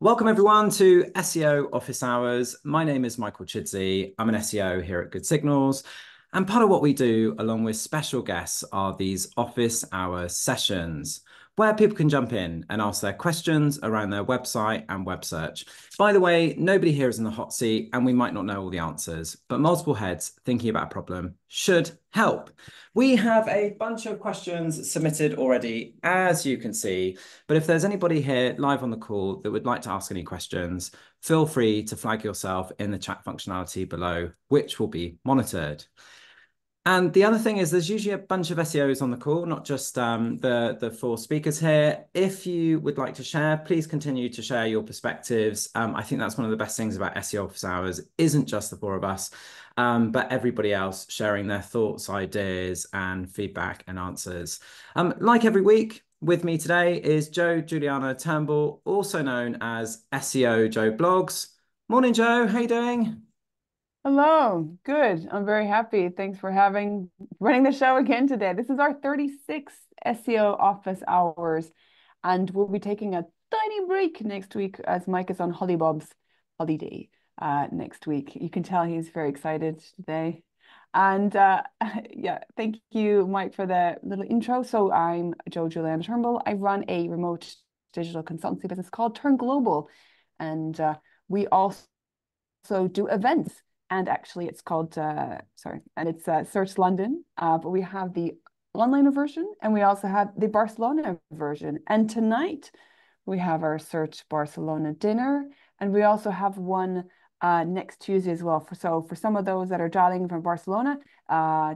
Welcome everyone to SEO Office Hours. My name is Michael Chidsey. I'm an SEO here at Good Signals. And part of what we do, along with special guests, are these office hour sessions where people can jump in and ask their questions around their website and web search. By the way, nobody here is in the hot seat and we might not know all the answers, but multiple heads thinking about a problem should help. We have a bunch of questions submitted already, as you can see. But if there's anybody here live on the call that would like to ask any questions, feel free to flag yourself in the chat functionality below, which will be monitored. And the other thing is there's usually a bunch of SEOs on the call, not just the four speakers here. If you would like to share, please continue to share your perspectives. I think that's one of the best things about SEO Office Hours, isn't just the four of us, but everybody else sharing their thoughts, ideas, and feedback and answers. Like every week, with me today is Jo Juliana Turnbull, also known as SEO Jo Blogs. Morning, Jo. How you doing? Hello, good. I'm very happy. Thanks for running the show again today. This is our 36th SEO office hours, and we'll be taking a tiny break next week as Mike is on Hollybob's holiday next week. You can tell he's very excited today. And yeah, thank you, Mike, for the little intro. So I'm Jo Juliana Turnbull. I run a remote digital consultancy business called Turn Global, and we also do events. And actually, it's called and it's Search London. But we have the online version, and we also have the Barcelona version. And tonight, we have our Search Barcelona dinner, and we also have one next Tuesday as well. For some of those that are dialing from Barcelona,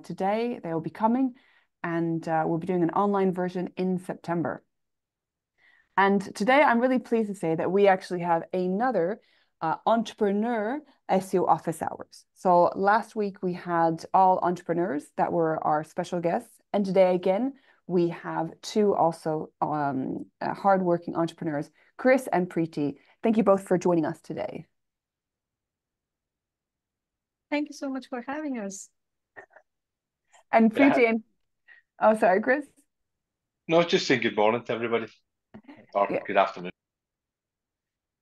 today they will be coming, and we'll be doing an online version in September. And today, I'm really pleased to say that we actually have another entrepreneur SEO office hours. So last week we had all entrepreneurs that were our special guests. And today again, we have two also hardworking entrepreneurs, Chris and Preeti. Thank you both for joining us today. Thank you so much for having us. And Yeah. Preeti and, oh, sorry, Chris. No, just saying good morning to everybody, or Yeah. good afternoon.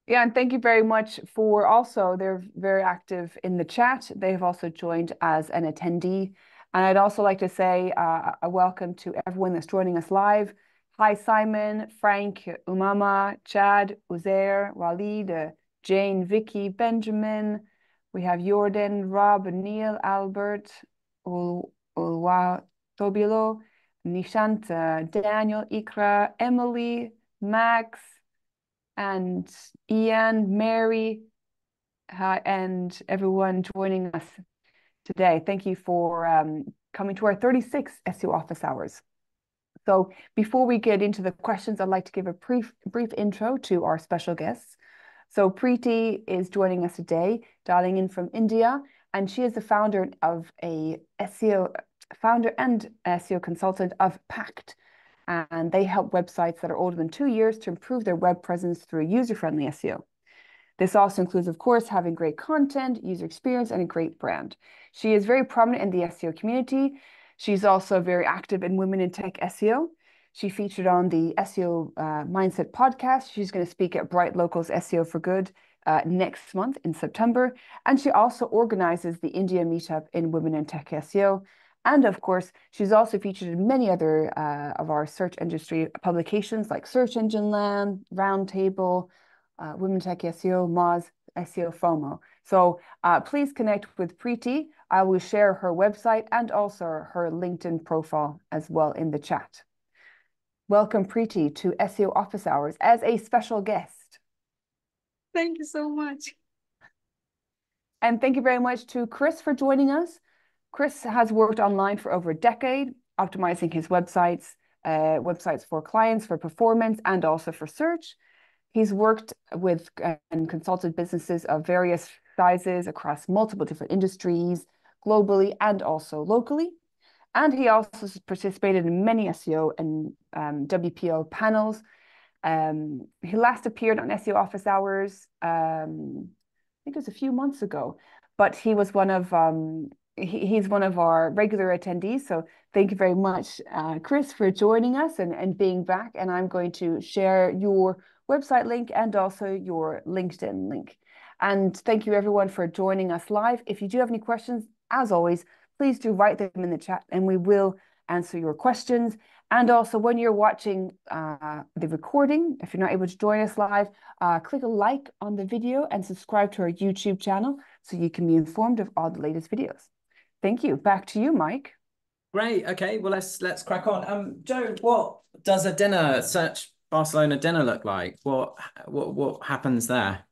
Yeah, and thank you very much for also, they're very active in the chat. They've also joined as an attendee. And I'd also like to say a welcome to everyone that's joining us live. Hi, Simon, Frank, Umama, Chad, Uzair, Walid, Jane, Vicky, Benjamin. We have Jordan, Rob, Neil, Albert, Ulwa, Tobilo, Nishant, Daniel, Ikra, Emily, Max, and Ian, Mary, and everyone joining us today. Thank you for coming to our 36th SEO office hours. So before we get into the questions, I'd like to give a brief intro to our special guests. So Preeti is joining us today, dialing in from India, and she is the founder and SEO consultant of Pact, and they help websites that are older than 2 years to improve their web presence through user-friendly SEO. This also includes, of course, having great content, user experience, and a great brand. She is very prominent in the SEO community. She's also very active in Women in Tech SEO. She featured on the SEO Mindset podcast. She's going to speak at Bright Locals SEO for Good next month in September. And she also organizes the India meetup in Women in Tech SEO. And of course, she's also featured in many other of our search industry publications like Search Engine Land, Roundtable, Women Tech SEO, Moz, SEO FOMO. So please connect with Preeti. I will share her website and also her LinkedIn profile as well in the chat. Welcome, Preeti, to SEO Office Hours as a special guest. Thank you so much. And thank you very much to Chris for joining us. Chris has worked online for over a decade, optimizing his websites for clients, for performance, and also for search. He's worked with and consulted businesses of various sizes across multiple different industries, globally and also locally. And he also participated in many SEO and WPO panels. He last appeared on SEO Office Hours, I think it was a few months ago, but he was he's one of our regular attendees. So thank you very much, Chris, for joining us and being back. And I'm going to share your website link and also your LinkedIn link. And thank you everyone for joining us live. If you do have any questions, as always, please do write them in the chat and we will answer your questions. And also when you're watching the recording, if you're not able to join us live, click a like on the video and subscribe to our YouTube channel so you can be informed of all the latest videos. Thank you. Back to you, Mike. Great. Okay. Well, let's crack on. Joe, what does a dinner, Search Barcelona dinner look like? What happens there?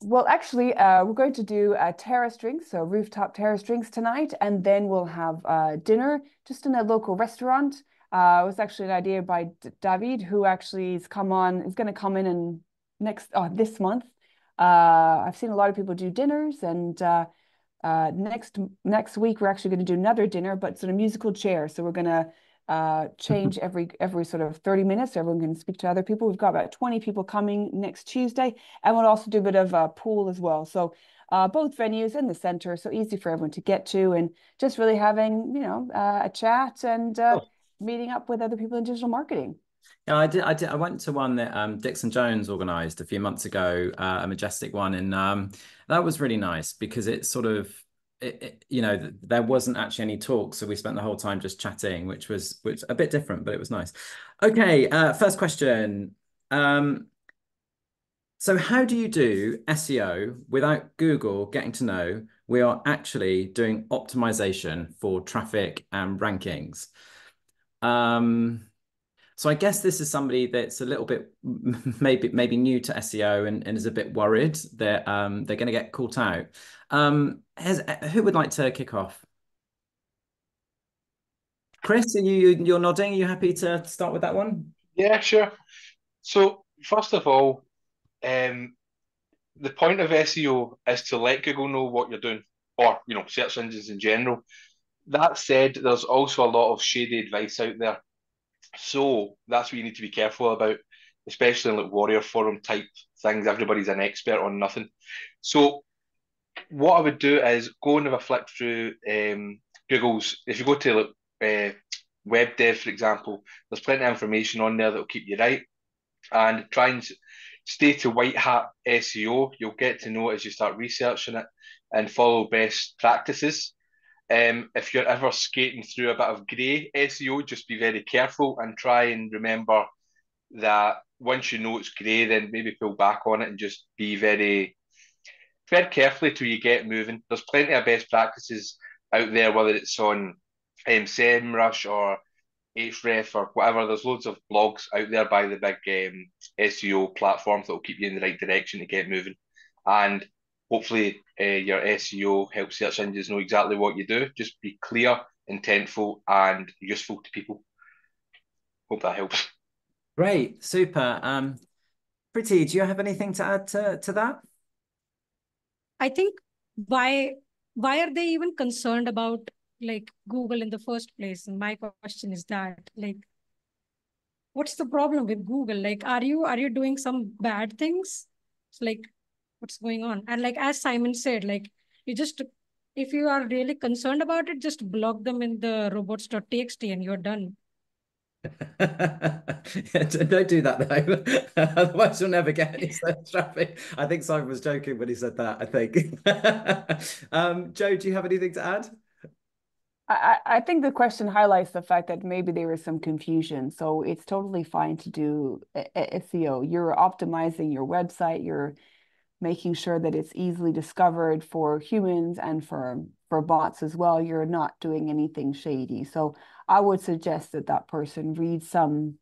Well, actually, we're going to do terrace drinks, so rooftop terrace drinks tonight, and then we'll have dinner just in a local restaurant. It was actually an idea by David, who actually is going to come in and this month. I've seen a lot of people do dinners, and next week we're actually going to do another dinner, but it's in a musical chair. So we're going to change every sort of 30 minutes so everyone can speak to other people. We've got about 20 people coming next Tuesday, and we'll also do a bit of a pool as well. So both venues in the center, so easy for everyone to get to, and just really having a chat and meeting up with other people in digital marketing. Yeah, I did. I went to one that Dixon Jones organized a few months ago, a Majestic one, and that was really nice because it sort of there wasn't actually any talk, so we spent the whole time just chatting, which was a bit different, but it was nice. Okay, first question. So how do you do SEO without Google getting to know we are actually doing optimization for traffic and rankings? So I guess this is somebody that's a little bit maybe new to SEO and is a bit worried that they're going to get caught out. Who would like to kick off? Chris, you're nodding. Are you happy to start with that one? Yeah, sure. So first of all, the point of SEO is to let Google know what you're doing, or search engines in general. That said, there's also a lot of shady advice out there. So that's what you need to be careful about, especially in like Warrior Forum type things. Everybody's an expert on nothing. So what I would do is go and have a flick through Google's. If you go to web dev, for example, there's plenty of information on there that will keep you right. And try and stay to white hat SEO. You'll get to know it as you start researching it and follow best practices. If you're ever skating through a bit of grey SEO, just be very careful and try and remember that once you know it's grey, then maybe pull back on it and just be very, very carefully till you get moving. There's plenty of best practices out there, whether it's on SEMrush or Ahrefs or whatever. There's loads of blogs out there by the big SEO platforms that will keep you in the right direction to get moving. And hopefully your SEO helps search engines know exactly what you do. Just be clear, intentful, and useful to people. Hope that helps. Great, super. Pretty, do you have anything to add to that? I think why are they even concerned about like Google in the first place? And my question is that, like, what's the problem with Google? Like, are you doing some bad things? It's like, what's going on? And like as Simon said, like if you are really concerned about it, just block them in the robots.txt and you're done. Don't do that though. Otherwise you'll never get any search traffic. I think Simon was joking when he said that, I think. Joe, do you have anything to add? I think the question highlights the fact that maybe there is some confusion. So it's totally fine to do SEO. You're optimizing your website. You're making sure that it's easily discovered for humans and for bots as well. You're not doing anything shady. So I would suggest that person read some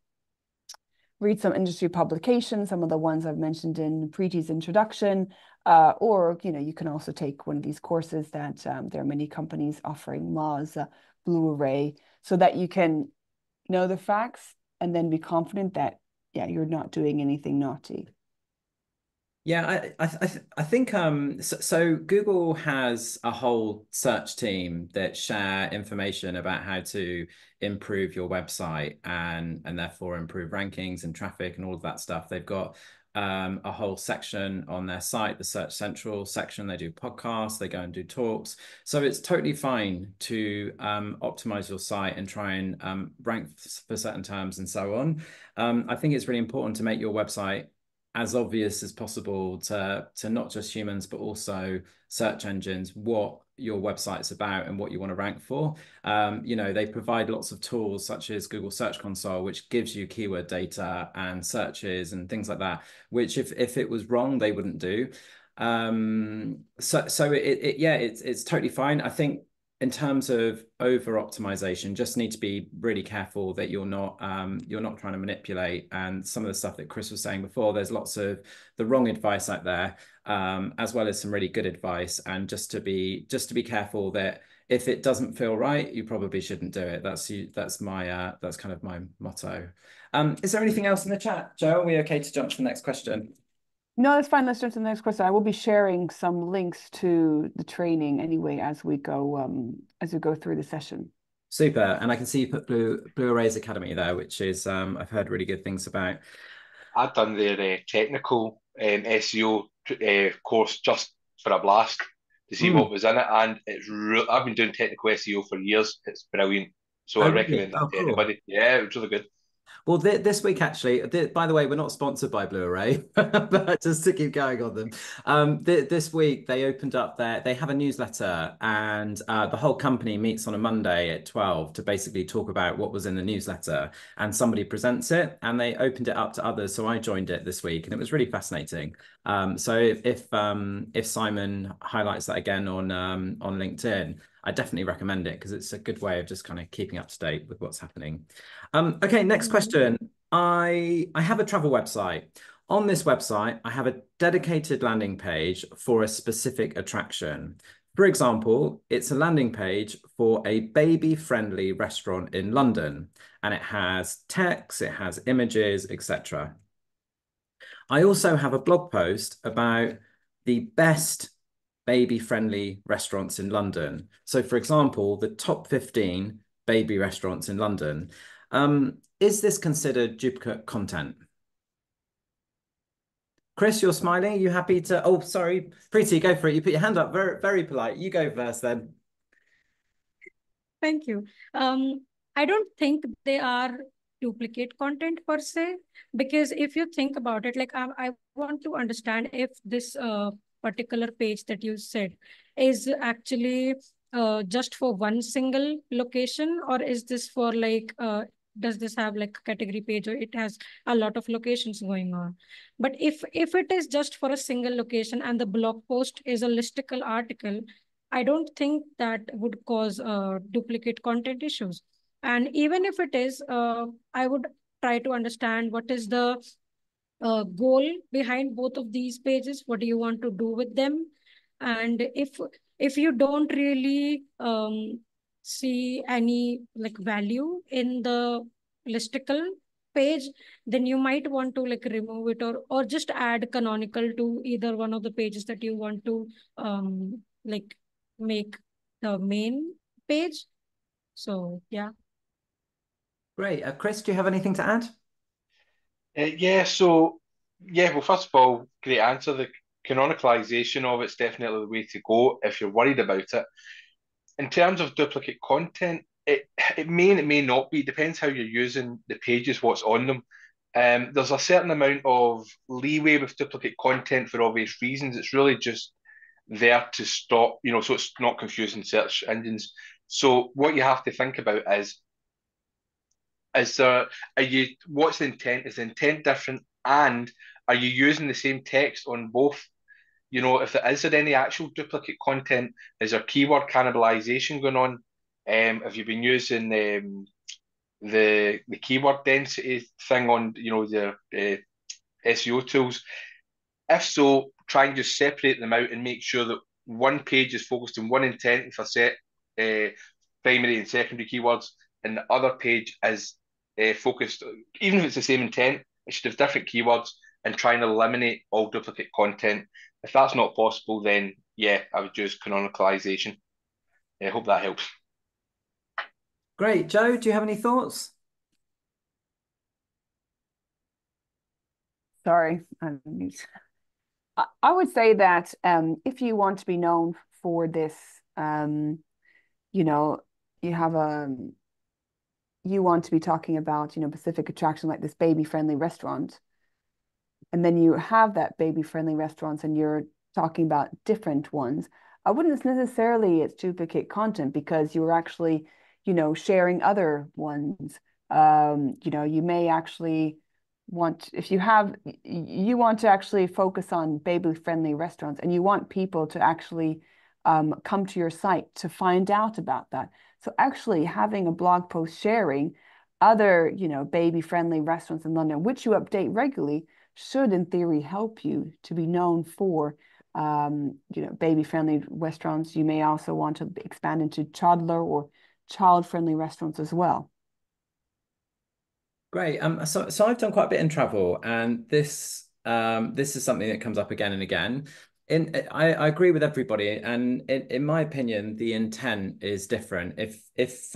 industry publications, some of the ones I've mentioned in Preeti's introduction, or you can also take one of these courses that there are many companies offering, Moz, Blue Array, so that you can know the facts and then be confident that you're not doing anything naughty. Yeah, I think so Google has a whole search team that share information about how to improve your website and therefore improve rankings and traffic and all of that stuff. They've got a whole section on their site, the Search Central section. They do podcasts, they go and do talks. So it's totally fine to optimize your site and try and rank for certain terms and so on. I think it's really important to make your website as obvious as possible to not just humans, but also search engines, what your website's about and what you want to rank for. They provide lots of tools such as Google Search Console, which gives you keyword data and searches and things like that, which if it was wrong, they wouldn't do. It's totally fine. I think in terms of over optimization, just need to be really careful that you're not trying to manipulate. And some of the stuff that Chris was saying before, there's lots of the wrong advice out there, as well as some really good advice. And just to be careful that if it doesn't feel right, you probably shouldn't do it. That's kind of my motto. Is there anything else in the chat, Joe? Are we okay to jump to the next question? No, that's fine. Let's jump to the next question. I will be sharing some links to the training anyway as we go through the session. Super. And I can see you put Blue Arrays Academy there, which is I've heard really good things about. I've done their technical SEO course just for a blast to see what was in it, and I've been doing technical SEO for years. It's brilliant, so I recommend that to anybody. Yeah, it was really good. Well, this week, actually, by the way, we're not sponsored by Blue Array, but just to keep going on them. This week, they opened up they have a newsletter, and the whole company meets on a Monday at 12 to basically talk about what was in the newsletter, and somebody presents it, and they opened it up to others. So I joined it this week, and it was really fascinating. So if Simon highlights that again on LinkedIn, I definitely recommend it because it's a good way of just kind of keeping up to date with what's happening. Okay, next question. I have a travel website. On this website, I have a dedicated landing page for a specific attraction. For example, it's a landing page for a baby-friendly restaurant in London, and it has text, it has images, etc. I also have a blog post about the best baby-friendly restaurants in London. So, for example, the top 15 baby restaurants in London. Is this considered duplicate content? Chris, you're smiling. Are you happy to? Oh, sorry, Preeti, go for it. You put your hand up. Very, very polite. You go first, then. Thank you. I don't think they are duplicate content per se, because if you think about it, like I want to understand if this particular page that you said is actually just for one single location, or is this for like does this have like a category page, or it has a lot of locations going on? But if it is just for a single location and the blog post is a listicle article, I don't think that would cause duplicate content issues. And even if it is, I would try to understand what is the goal behind both of these pages. What do you want to do with them? And if you don't really see any like value in the listicle page, then you might want to like remove it, or just add canonical to either one of the pages that you want to like make the main page. So yeah. Great. Chris, do you have anything to add? Well, first of all, great answer. The canonicalization of it's definitely the way to go if you're worried about it. In terms of duplicate content, it may and it may not be. It depends how you're using the pages, what's on them. There's a certain amount of leeway with duplicate content for obvious reasons. It's really just there to stop, so it's not confusing search engines. So what you have to think about is there, what's the intent? Is the intent different? And are you using the same text on both? If there is there any actual duplicate content, is there keyword cannibalization going on? Have you been using the keyword density thing on the SEO tools? If so, try and just separate them out and make sure that one page is focused on one intent for set primary and secondary keywords, and the other page is focused, even if it's the same intent, it should have different keywords, and try and eliminate all duplicate content. If that's not possible, then yeah, I would use canonicalization. I hope that helps. Great. Joe, do you have any thoughts? Sorry. I would say that if you want to be known for this, you know, you have a you want to be talking about, Pacific Attraction, like this baby friendly restaurant, and then you have that baby friendly restaurants and you're talking about different ones. I wouldn't necessarily it's duplicate content because you're actually, sharing other ones. You may actually want, if you want to actually focus on baby friendly restaurants and you want people to actually come to your site to find out about that. So actually having a blog post sharing other, baby friendly restaurants in London, which you update regularly, should in theory help you to be known for baby friendly restaurants. You may also want to expand into toddler or child friendly restaurants as well. Great. So I've done quite a bit in travel, and this is something that comes up again and again. I agree with everybody, and in my opinion, the intent is different. If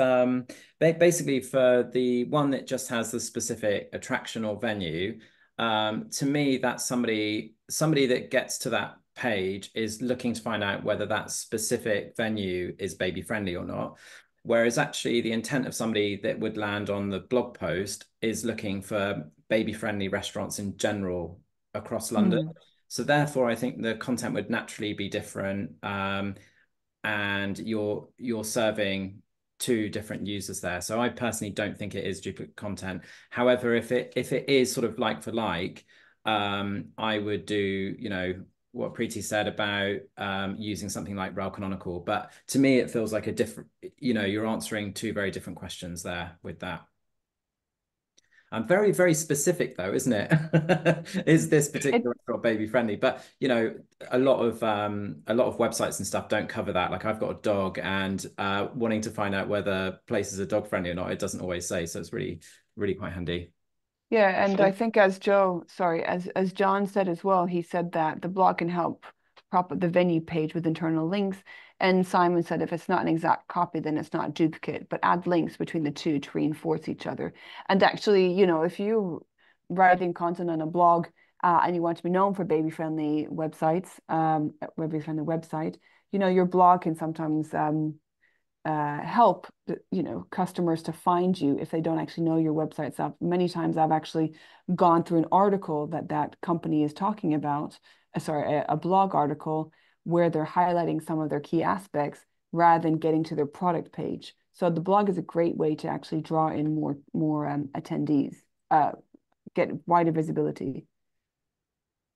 basically for the one that just has the specific attraction or venue, to me that's somebody that gets to that page is looking to find out whether that specific venue is baby friendly or not. Whereas actually the intent of somebody that would land on the blog post is looking for baby-friendly restaurants in general across London. Mm. So therefore, I think the content would naturally be different, and you're serving two different users there. So I personally don't think it is duplicate content. However, if it is sort of like for like, I would do, what Preeti said about using something like Rel Canonical. But to me, it feels like a different, you're answering two very different questions there with that. Very, very specific though, isn't it? Is this It, particular restaurant baby friendly? But a lot of websites and stuff don't cover that. Like I've got a dog, and wanting to find out whether places are dog friendly or not, it doesn't always say. So it's really, really quite handy. Yeah, I and I think think as John said as well, he said that the blog can help prop up the venue page with internal links. And Simon said if it's not an exact copy, then it's not a duplicate, but add links between the two to reinforce each other. And actually, if you writing content on a blog and you want to be known for baby-friendly websites, baby-friendly website, your blog can sometimes help customers to find you if they don't actually know your website stuff. Many times I've actually gone through an article that company is talking about, a blog article where they're highlighting some of their key aspects rather than getting to their product page. So the blog is a great way to actually draw in more attendees, get wider visibility.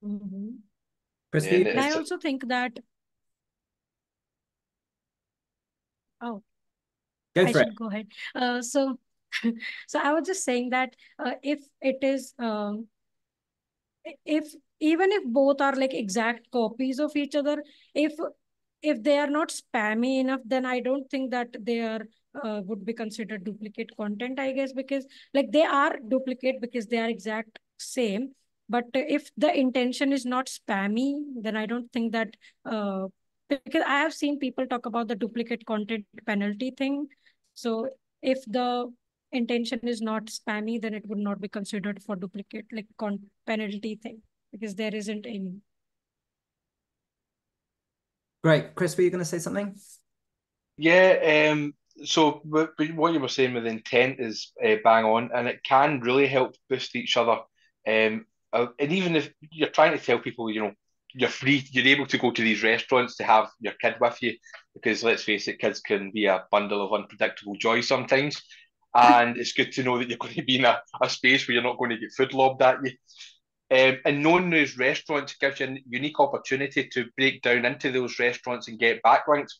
Mm-hmm. Chris, yeah, and And I it's also think that, oh, go I for it. should go ahead. So, so I was just saying that if it is, if even if both are like exact copies of each other, if if they are not spammy enough, then I don't think that they are would be considered duplicate content, I guess, because like they are duplicate because they are exact same. But if the intention is not spammy, then I don't think that because I have seen people talk about the duplicate content penalty thing. So if the intention is not spammy, then it would not be considered for duplicate like penalty thing because there isn't any. Great. Chris, were you going to say something? yeah. So what you were saying with intent is bang on, and it can really help boost each other. And even if you're trying to tell people, you're free, you're able to go to these restaurants to have your kid with you, because let's face it, kids can be a bundle of unpredictable joy sometimes. And it's good to know that you're going to be in a space where you're not going to get food lobbed at you. And knowing those restaurants gives you a unique opportunity to break down into those restaurants and get backlinks,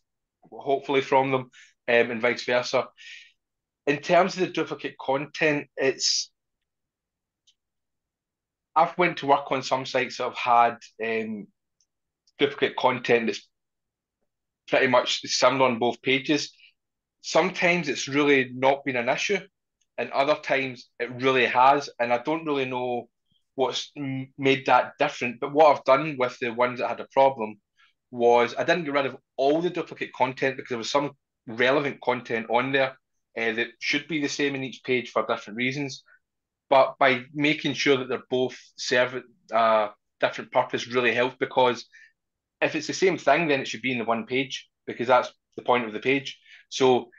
hopefully from them, and vice versa. In terms of the duplicate content, I've went to work on some sites that have had duplicate content that's pretty much similar on both pages. Sometimes it's really not been an issue, and other times it really has. And I don't really know what's made that different. But what I've done with the ones that had a problem was I didn't get rid of all the duplicate content because there was some relevant content on there that should be the same in each page for different reasons. but by making sure that they're both serve a different purpose really helps, because if it's the same thing, then it should be in the one page, because that's the point of the page. So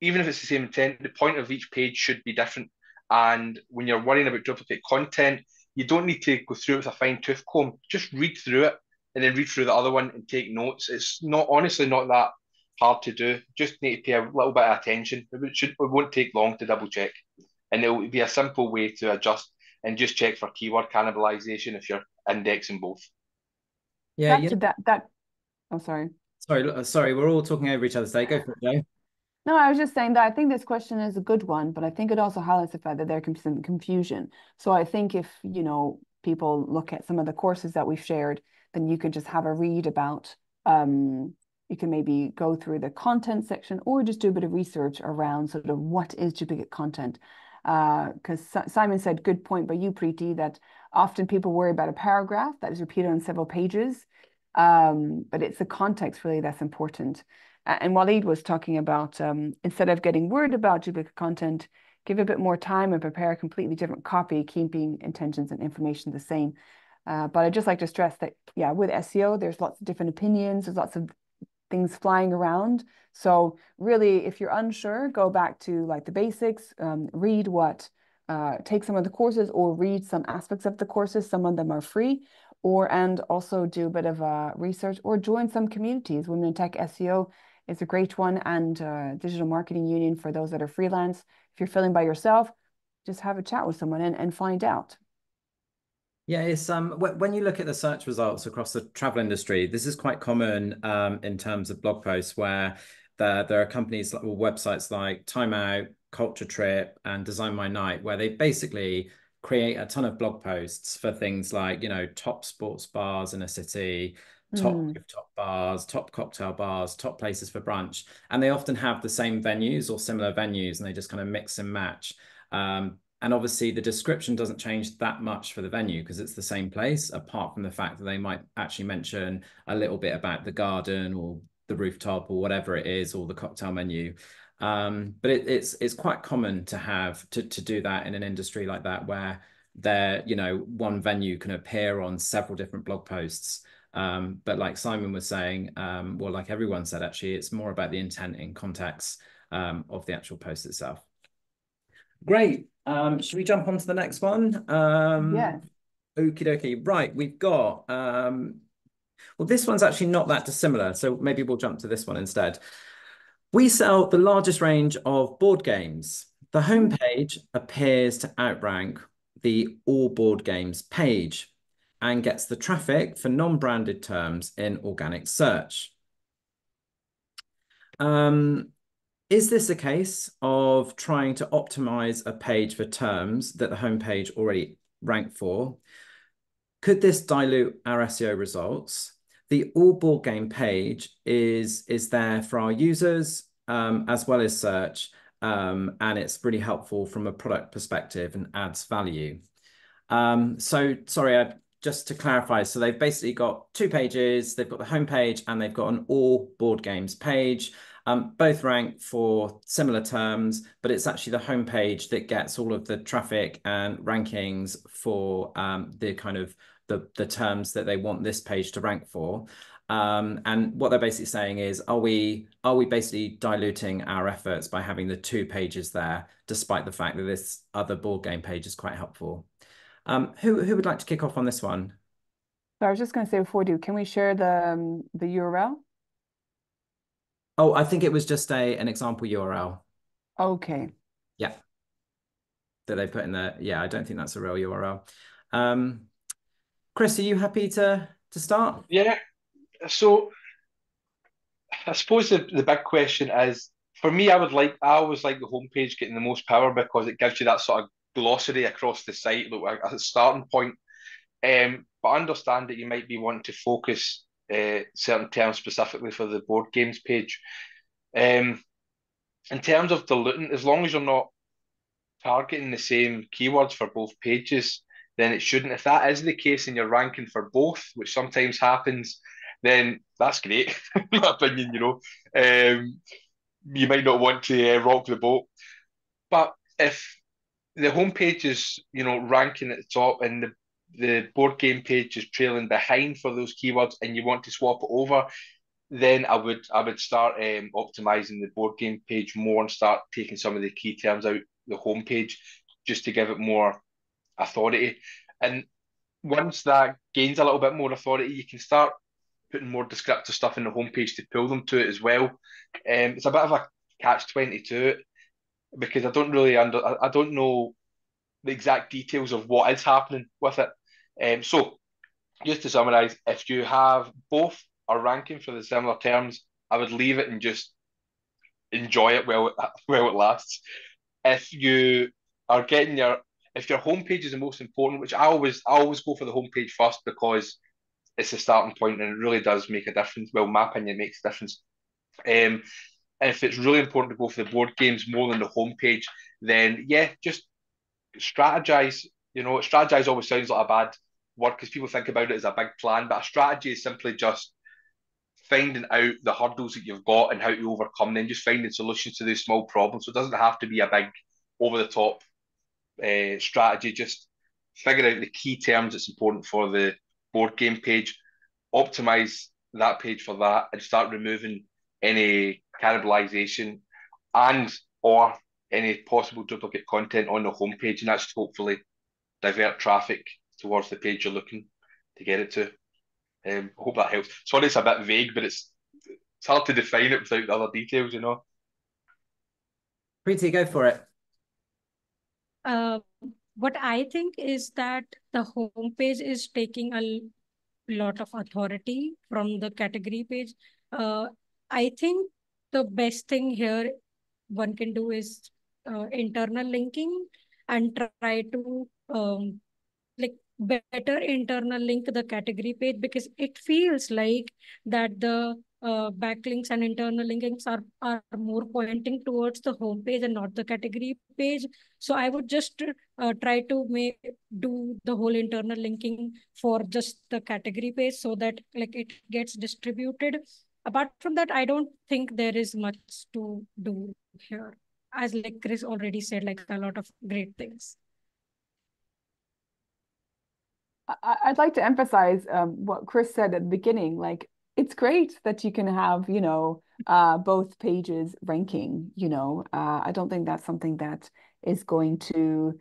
even if it's the same intent, the point of each page should be different. And when you're worrying about duplicate content, you don't need to go through it with a fine tooth comb. Just read through it and then read through the other one and take notes. It's not honestly not that hard to do. Just need to pay a little bit of attention. It won't take long to double check, and it will be a simple way to adjust and just check for keyword cannibalization if you're indexing both. Yeah, Back to that. Oh, sorry. Sorry, we're all talking over each other today. Go for it, Joe. No, I was just saying that I think this question is a good one, but I think it also highlights the fact that there can be some confusion. So I think if, people look at some of the courses that we've shared, then you can just have a read about, you can maybe go through the content section or just do a bit of research around sort of what is duplicate content. Because Simon said, good point by you, Preeti, that often people worry about a paragraph that is repeated on several pages. But it's the context really that's important. And Waleed was talking about instead of getting worried about duplicate content, give a bit more time and prepare a completely different copy, keeping intentions and information the same. But I'd just like to stress that, yeah, with SEO, there's lots of different opinions, there's lots of things flying around. So really, if you're unsure, go back to like the basics, read take some of the courses or read some aspects of the courses. Some of them are free. And also do a bit of research or join some communities. Women in Tech SEO is a great one, and Digital Marketing Union for those that are freelance. If you're feeling by yourself, just have a chat with someone and find out. Yeah, it's when you look at the search results across the travel industry, this is quite common in terms of blog posts where there are companies or websites like Time Out, Culture Trip, and Design My Night, where they basically create a ton of blog posts for things like, top sports bars in a city, top rooftop bars, top cocktail bars, top places for brunch. And they often have the same venues or similar venues, and they just kind of mix and match. And obviously the description doesn't change that much for the venue because it's the same place, apart from the fact that they might actually mention a little bit about the garden or the rooftop or whatever it is, or the cocktail menu. But it's quite common to have to do that in an industry like that, where one venue can appear on several different blog posts. But like Simon was saying, well, like everyone said, actually, it's more about the intent and context of the actual post itself. Great. Should we jump on to the next one? Yes. Okie dokie. Right, we've got well, this one's actually not that dissimilar, so maybe we'll jump to this one instead. We sell the largest range of board games. The homepage appears to outrank the all board games page and gets the traffic for non-branded terms in organic search. Is this a case of trying to optimize a page for terms that the homepage already ranked for? Could this dilute our SEO results? The all board game page is there for our users as well as search, and it's really helpful from a product perspective and adds value. So sorry, just to clarify, so they've basically got two pages. They've got the homepage and they've got an all board games page. Both rank for similar terms, but it's actually the homepage that gets all of the traffic and rankings for the kind of the terms that they want this page to rank for. And what they're basically saying is, are we basically diluting our efforts by having the two pages there, despite the fact that this other board game page is quite helpful? Who would like to kick off on this one? So I was just going to say before we do, can we share the URL? Oh, I think it was just an example URL. Okay. Yeah. That they put in there. Yeah, I don't think that's a real URL. Chris, are you happy to start? Yeah. So I suppose the big question is, for me, I always like the homepage getting the most power because it gives you that sort of glossary across the site, like a starting point. But understand that you might be wanting to focus certain terms specifically for the board games page. In terms of diluting, as long as you're not targeting the same keywords for both pages, then it shouldn't. If that is the case and you're ranking for both, which sometimes happens, then that's great, in my opinion, you might not want to rock the boat. But if the homepage is, ranking at the top, and the board game page is trailing behind for those keywords, and you want to swap it over, then I would start optimizing the board game page more and start taking some of the key terms out the homepage just to give it more authority. And once that gains a little bit more authority, you can start putting more descriptive stuff in the homepage to pull them to it as well. It's a bit of a catch-22 because I don't know the exact details of what is happening with it. So just to summarize, if you have both are ranking for the similar terms, I would leave it and just enjoy it while it lasts. If you are getting if your homepage is the most important, which I always go for the homepage first because it's the starting point and it really does make a difference. Well, my opinion makes a difference. Um, if it's really important to go for the board games more than the homepage, then yeah, just strategize. Strategize always sounds like a bad word because people think about it as a big plan, but a strategy is simply just finding out the hurdles that you've got and how to overcome them, just finding solutions to those small problems. So it doesn't have to be a big over the top strategy. Just figure out the key terms that's important for the board game page, optimize that page for that, and start removing any cannibalization and or any possible duplicate content on the homepage, and that's hopefully divert traffic towards the page you're looking to get it to. I hope that helps. Sorry, it's a bit vague, but it's hard to define it without the other details. Preeti, go for it. What I think is that the homepage is taking a lot of authority from the category page. I think the best thing here one can do is internal linking and try to like better internal link the category page, because it feels like that the backlinks and internal linkings are more pointing towards the home page and not the category page. So I would just try to do the whole internal linking for just the category page so that like it gets distributed. Apart from that, I don't think there is much to do here. As like Chris already said, like a lot of great things. I'd like to emphasize what Chris said at the beginning. Like, it's great that you can have, both pages ranking, I don't think that's something that is going to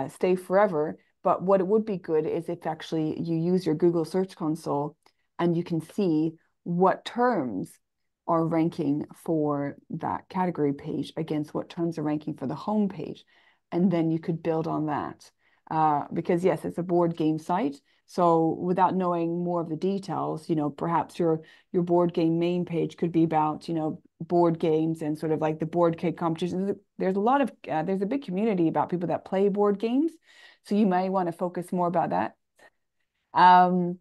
stay forever. But what it would be good is if actually you use your Google Search Console and you can see what terms are ranking for that category page against what terms are ranking for the home page. And then you could build on that. Because yes, it's a board game site. So without knowing more of the details, perhaps your board game main page could be about, board games and sort of like the board game competitions. There's a big community about people that play board games. So you may want to focus more about that. And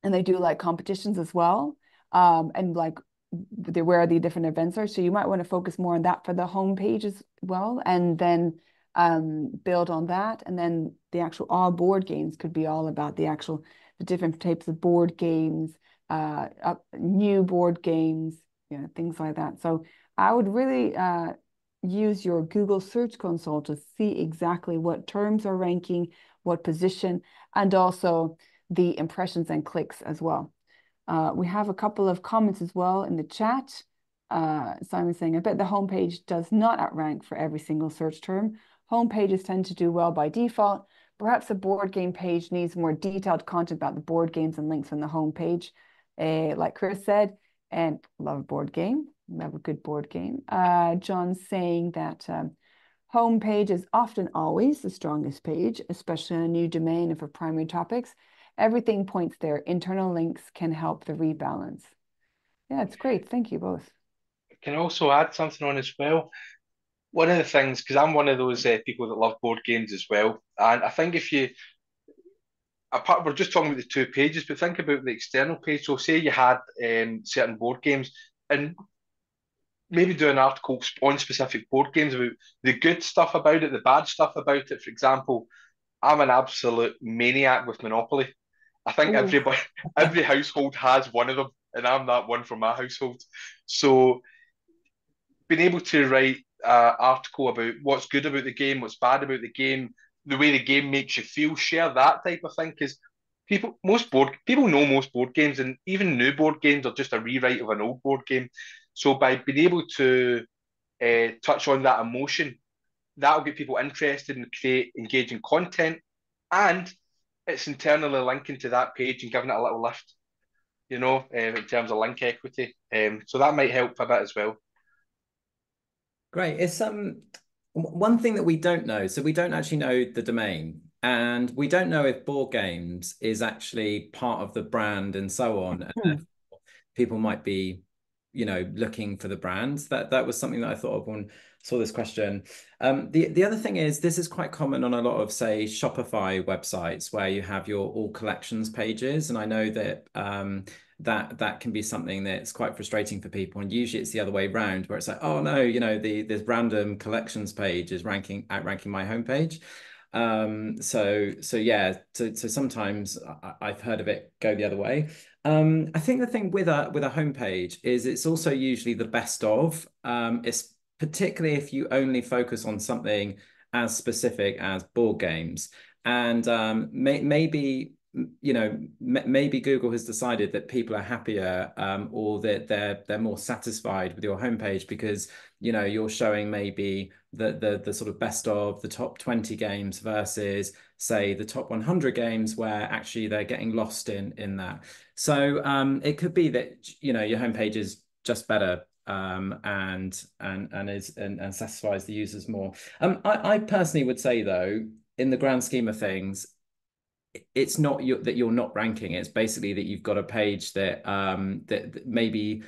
they do like competitions as well. And like where the different events are. So you might want to focus more on that for the home page as well. And then build on that, and then the actual all board games could be all about the different types of board games, new board games, things like that. So I would really use your Google Search Console to see exactly what terms are ranking, what position, and also the impressions and clicks as well. We have a couple of comments as well in the chat. Simon saying, I bet the homepage does not outrank for every single search term. Home pages tend to do well by default. Perhaps a board game page needs more detailed content about the board games and links on the home page. Like Chris said, and love a board game, love a good board game. John's saying that home page is often always the strongest page, especially in a new domain and for primary topics. Everything points there. Internal links can help the rebalance. Yeah, it's great. Thank you both. Can I also add something on as well? One of the things, because I'm one of those people that love board games as well, and I think we're just talking about the two pages, but think about the external page. So say you had certain board games, and maybe do an article on specific board games about the good stuff about it, the bad stuff about it. For example, I'm an absolute maniac with Monopoly. I think every household has one of them, and I'm that one for my household. So being able to write article about what's good about the game, what's bad about the game, the way the game makes you feel. Share that type of thing, because people know most board games, and even new board games are just a rewrite of an old board game. So by being able to touch on that emotion, that'll get people interested and create engaging content, and it's internally linking to that page and giving it a little lift, in terms of link equity. So that might help a bit as well. Great. It's one thing that we don't know. So we don't actually know the domain, and we don't know if board games is actually part of the brand and so on. And people might be, looking for the brands. That was something that I thought of when I saw this question. The other thing is, this is quite common on a lot of, say, Shopify websites where you have your all collections pages, and I know that that can be something that's quite frustrating for people. And usually it's the other way around, where it's like, oh no, this random collections page is outranking my homepage. So yeah, so sometimes I've heard of it go the other way. I think the thing with a homepage is it's also usually the best of. It's particularly if you only focus on something as specific as board games, and maybe maybe Google has decided that people are happier, or that they're more satisfied with your homepage because you're showing maybe the sort of best of the top 20 games versus, say, the top 100 games, where actually they're getting lost in that. So it could be that your homepage is just better, and satisfies the users more. I personally would say, though, in the grand scheme of things, it's not that you're not ranking. It's basically that you've got a page that that maybe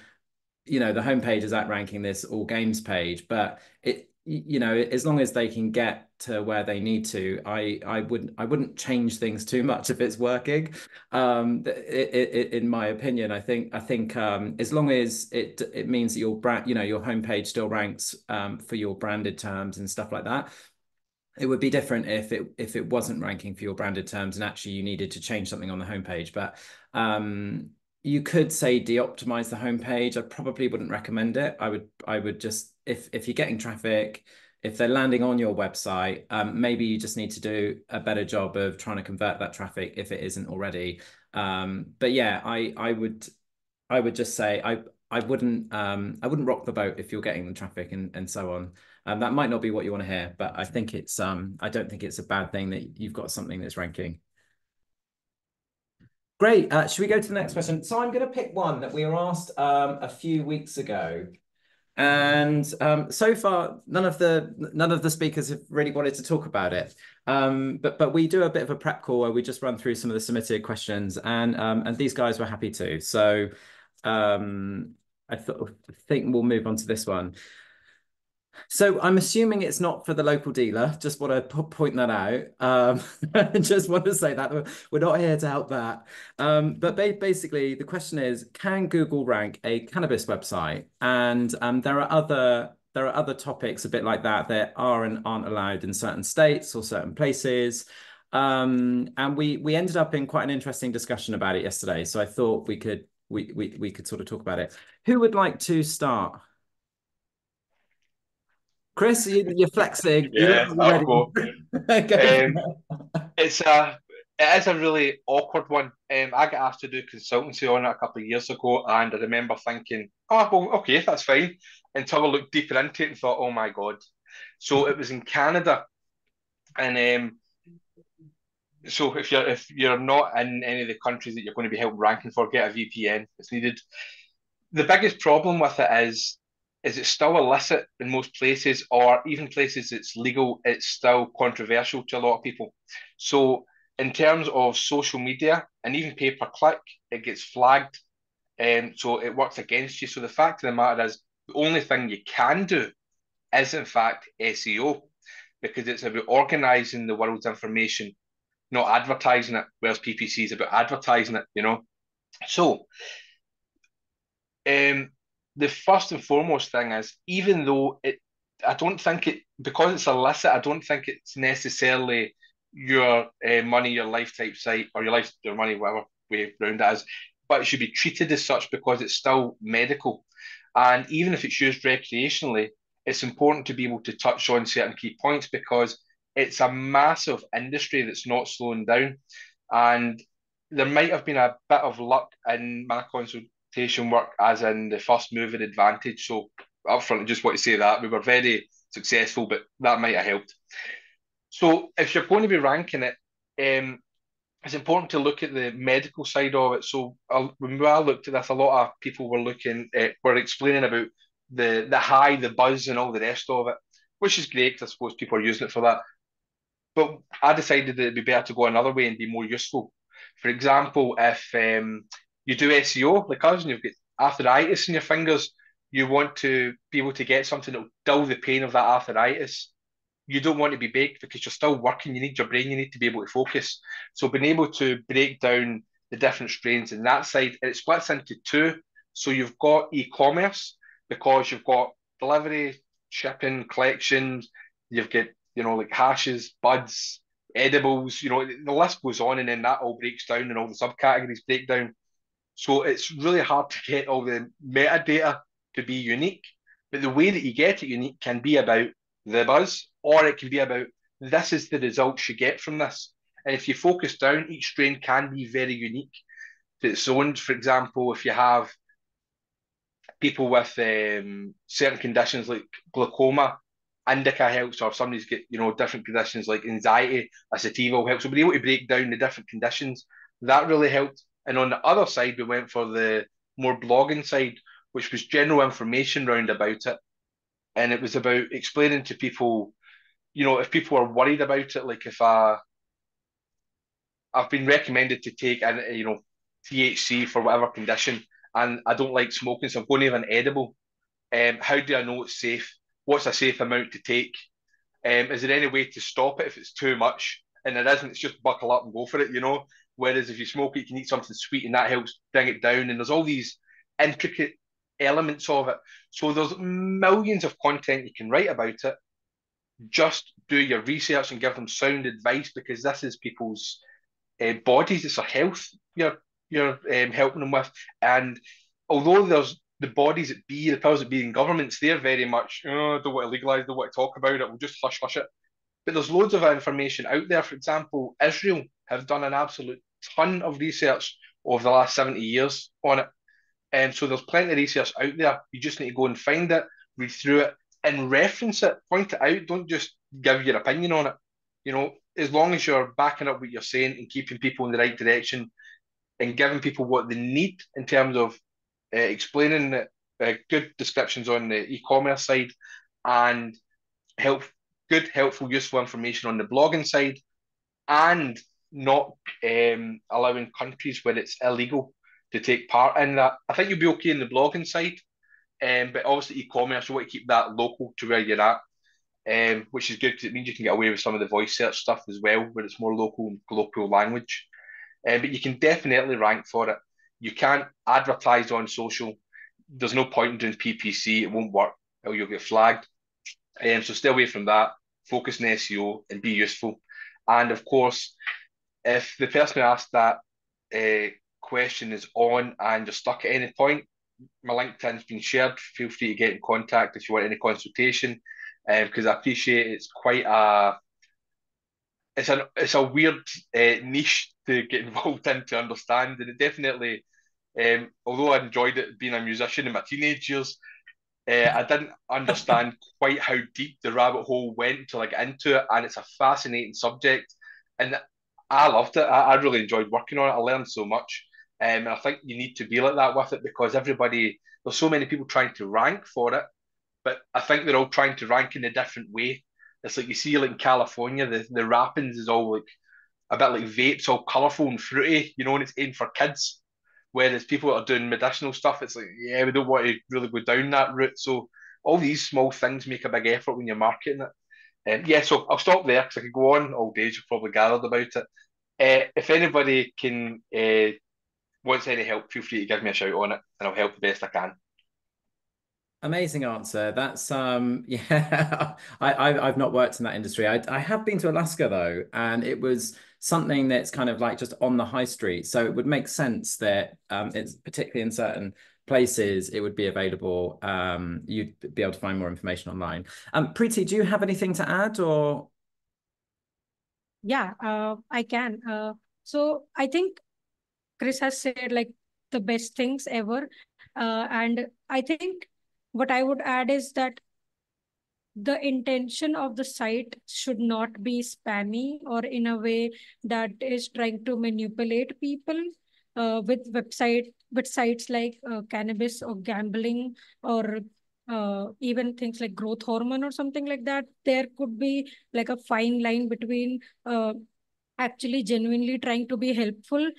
the homepage is outranking this all games page, but as long as they can get to where they need to, I wouldn't change things too much if it's working. In my opinion, I think as long as it means that your brand, your homepage still ranks for your branded terms and stuff like that. It would be different if it wasn't ranking for your branded terms and actually you needed to change something on the homepage. But you could say de-optimize the homepage. I probably wouldn't recommend it. I would just, if you're getting traffic, if they're landing on your website, maybe you just need to do a better job of trying to convert that traffic if it isn't already. But yeah, I would just say I wouldn't rock the boat if you're getting the traffic and so on. That might not be what you want to hear, but I think it's I don't think it's a bad thing that you've got something that's ranking. Great. Should we go to the next question? So I'm going to pick one that we were asked a few weeks ago, and so far none of the speakers have really wanted to talk about it. But we do a bit of a prep call where we just run through some of the submitted questions, and these guys were happy to. So I think we'll move on to this one. So I'm assuming it's not for the local dealer. Just want to point that out. Just want to say that we're not here to help that. But basically, the question is, can Google rank a cannabis website? And there are other topics a bit like that that are and aren't allowed in certain states or certain places. And we ended up in quite an interesting discussion about it yesterday. So I thought we could sort of talk about it. Who would like to start? Chris, you're flexing. Yeah, I'll go. Okay. It is a really awkward one. I got asked to do consultancy on it a couple of years ago, and I remember thinking, "Oh, well, okay, that's fine." Until I looked deeper into it and thought, "Oh my God!" So it was in Canada, and so if you're not in any of the countries that you're going to be helped ranking for, get a VPN. It's needed. The biggest problem with it is it's still illicit in most places, or even places it's legal, it's still controversial to a lot of people. So in terms of social media and even pay-per-click, it gets flagged, and so it works against you. So the fact of the matter is, the only thing you can do is in fact SEO, because it's about organising the world's information, not advertising it, whereas PPC is about advertising it. So the first and foremost thing is, even though I don't think because it's illicit, I don't think it's necessarily your money, your life type site, or your money, whatever way around that is, but it should be treated as such because it's still medical. And even if it's used recreationally, it's important to be able to touch on certain key points because it's a massive industry that's not slowing down. And there might have been a bit of luck in my consultation work, as in the first mover advantage. So, upfront, I just want to say that we were very successful, but that might have helped. So, if you're going to be ranking it, it's important to look at the medical side of it. So when I looked at this, a lot of people were explaining about the high, the buzz, and all the rest of it, which is great because I suppose people are using it for that. But I decided that it'd be better to go another way and be more useful. For example, if you do SEO like us and you've got arthritis in your fingers, you want to be able to get something that will dull the pain of that arthritis. You don't want to be baked because you're still working. You need your brain. You need to be able to focus. So being able to break down the different strains in that side, and it splits into two. So you've got e-commerce because you've got delivery, shipping, collections. You've got like hashes, buds, edibles. The list goes on, and then that all breaks down, and all the subcategories break down. So it's really hard to get all the metadata to be unique. But the way that you get it unique can be about the buzz, or it can be about this is the results you get from this. And if you focus down, each strain can be very unique to its own. For example, if you have people with certain conditions like glaucoma, indica helps, or somebody's got different conditions like anxiety, a sativa will help. So being able to break down the different conditions, that really helped. And on the other side, we went for the more blogging side, which was general information round about it. And it was about explaining to people, if people are worried about it, like if I've been recommended to take THC for whatever condition, and I don't like smoking, so I'm going to have an edible. How do I know it's safe? What's a safe amount to take? Is there any way to stop it if it's too much? And there isn't. It's just buckle up and go for it. Whereas if you smoke it, you can eat something sweet, and that helps bring it down. And there's all these intricate elements of it. So there's millions of content you can write about it. Just do your research and give them sound advice because this is people's bodies. It's their health you're helping them with. And although there's the bodies that be, the powers that be in governments, they're very much, don't want to legalise, don't want to talk about it, we'll just hush it. But there's loads of information out there. For example, Israel have done an absolute ton of research over the last 70 years on it. And so there's plenty of research out there. You just need to go and find it, read through it, and reference it, point it out. Don't just give your opinion on it. As long as you're backing up what you're saying and keeping people in the right direction and giving people what they need in terms of explaining good descriptions on the e-commerce side and good, helpful, useful information on the blogging side, and not allowing countries where it's illegal to take part in that. I think you'll be okay in the blogging side, but obviously e-commerce, you want to keep that local to where you're at, which is good because it means you can get away with some of the voice search stuff as well, where it's more local and colloquial language. But you can definitely rank for it. You can't advertise on social. There's no point in doing PPC. It won't work or you'll get flagged. So stay away from that. Focus on SEO and be useful. And of course, if the person who asked that question is on and you're stuck at any point, my LinkedIn's been shared. Feel free to get in contact if you want any consultation, because I appreciate it's quite it's a weird niche to get involved in to understand, and it definitely, although I enjoyed it being a musician in my teenage years, I didn't understand quite how deep the rabbit hole went until I got into it, and it's a fascinating subject, and I loved it. I really enjoyed working on it. I learned so much, and I think you need to be like that with it because there's so many people trying to rank for it, but I think they're all trying to rank in a different way. It's like you see, like in California, the wrappings is all like a bit like vapes, all colourful and fruity, and it's aimed for kids. Whereas people that are doing medicinal stuff, it's like, yeah, we don't want to really go down that route. So all these small things make a big effort when you're marketing it. So I'll stop there because I could go on all day. You've probably gathered about it. If anybody wants any help, feel free to give me a shout on it, and I'll help the best I can. Amazing answer. That's yeah. I've not worked in that industry. I have been to Alaska though, and it was something that's kind of like just on the high street. So it would make sense that it's particularly in certain places it would be available. You'd be able to find more information online. Preeti, do you have anything to add or? Yeah, I can. So I think Chris has said like the best things ever. And I think what I would add is that the intention of the site should not be spammy or in a way that is trying to manipulate people with sites like cannabis or gambling or even things like growth hormone or something like that. There could be like a fine line between actually genuinely trying to be helpful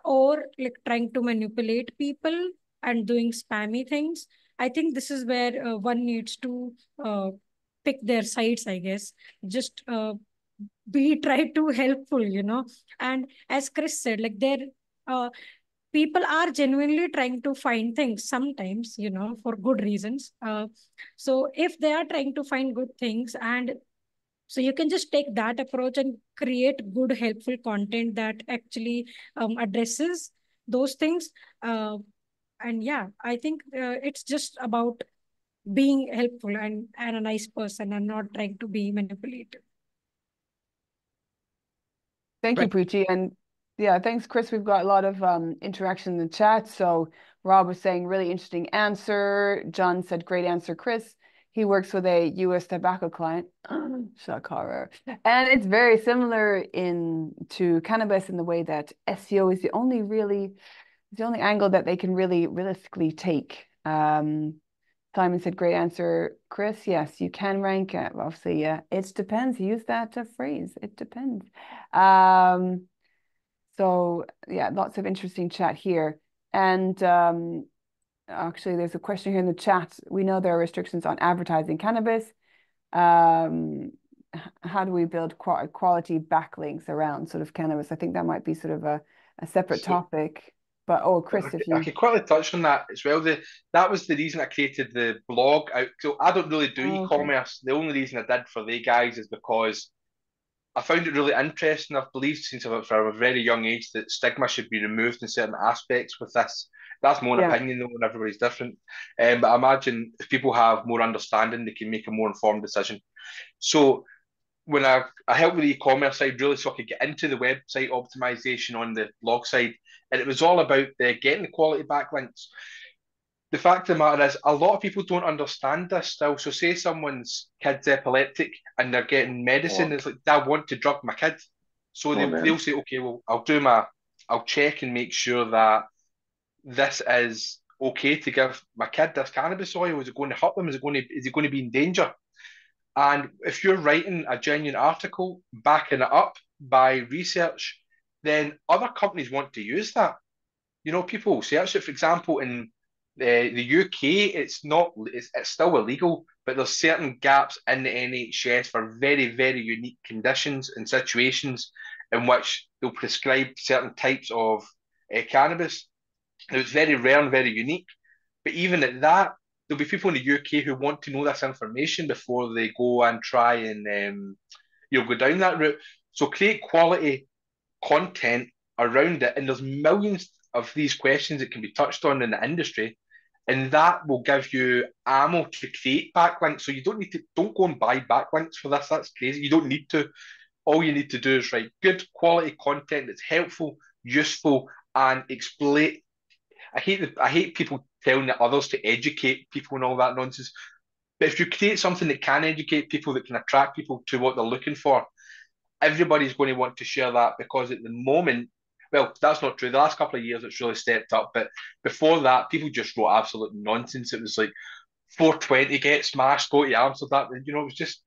or like trying to manipulate people and doing spammy things. I think this is where one needs to pick their sides, I guess. Just be try to helpful, and as Chris said, like there uh, people are genuinely trying to find things sometimes, for good reasons. So if they are trying to find good things, and so you can just take that approach and create good, helpful content that actually addresses those things. Uh, and yeah, I think it's just about being helpful and a nice person and not trying to be manipulative. Thank you, Preeti. And yeah, thanks, Chris. We've got a lot of interaction in the chat. So Rob was saying really interesting answer. John said great answer, Chris. He works with a US tobacco client. Shock horror. And it's very similar to cannabis in the way that SEO is the only angle that they can really realistically take. Simon said, great answer, Chris. Yes, you can rank it. Obviously, yeah, it depends. He used that phrase. It depends. So yeah, lots of interesting chat here. And actually, there's a question here in the chat. We know there are restrictions on advertising cannabis. How do we build quality backlinks around sort of cannabis? I think that might be sort of a separate topic. But Chris, I could quickly touch on that as well. That was the reason I created the blog. So I don't really do e-commerce. The only reason I did for they guys is because I found it really interesting. I've believed since I was from a very young age that stigma should be removed in certain aspects with this. That's my own opinion, though, and everybody's different. But I imagine if people have more understanding, they can make a more informed decision. So when I helped with the e-commerce side, really, so I could get into the website optimization on the blog side, and it was all about getting the quality backlinks. The fact of the matter is, a lot of people don't understand this still. So, say someone's kid's epileptic and they're getting medicine, it's like, I want to drug my kid. So they'll say, okay, well, I'll check and make sure that this is okay to give my kid this cannabis oil. Is it going to hurt them? Is it going to be in danger? And if you're writing a genuine article, backing it up by research, then other companies want to use that. People search it. For example, in the UK, it's still illegal, but there's certain gaps in the NHS for very, very unique conditions and situations in which they'll prescribe certain types of cannabis. Now, it's very rare and very unique, but even at that, there'll be people in the UK who want to know this information before they go and try and go down that route. So create quality content around it, and there's millions of these questions that can be touched on in the industry, and that will give you ammo to create backlinks. So you don't go and buy backlinks for this. That's crazy. You don't need to. All you need to do is write good quality content that's helpful, useful, and explain. I hate people telling the others to educate people and all that nonsense. But if you create something that can educate people, that can attract people to what they're looking for, everybody's going to want to share that, because at the moment, well, that's not true. The last couple of years, it's really stepped up. But before that, people just wrote absolute nonsense. It was like 420, get smashed, go to Amsterdam. It was just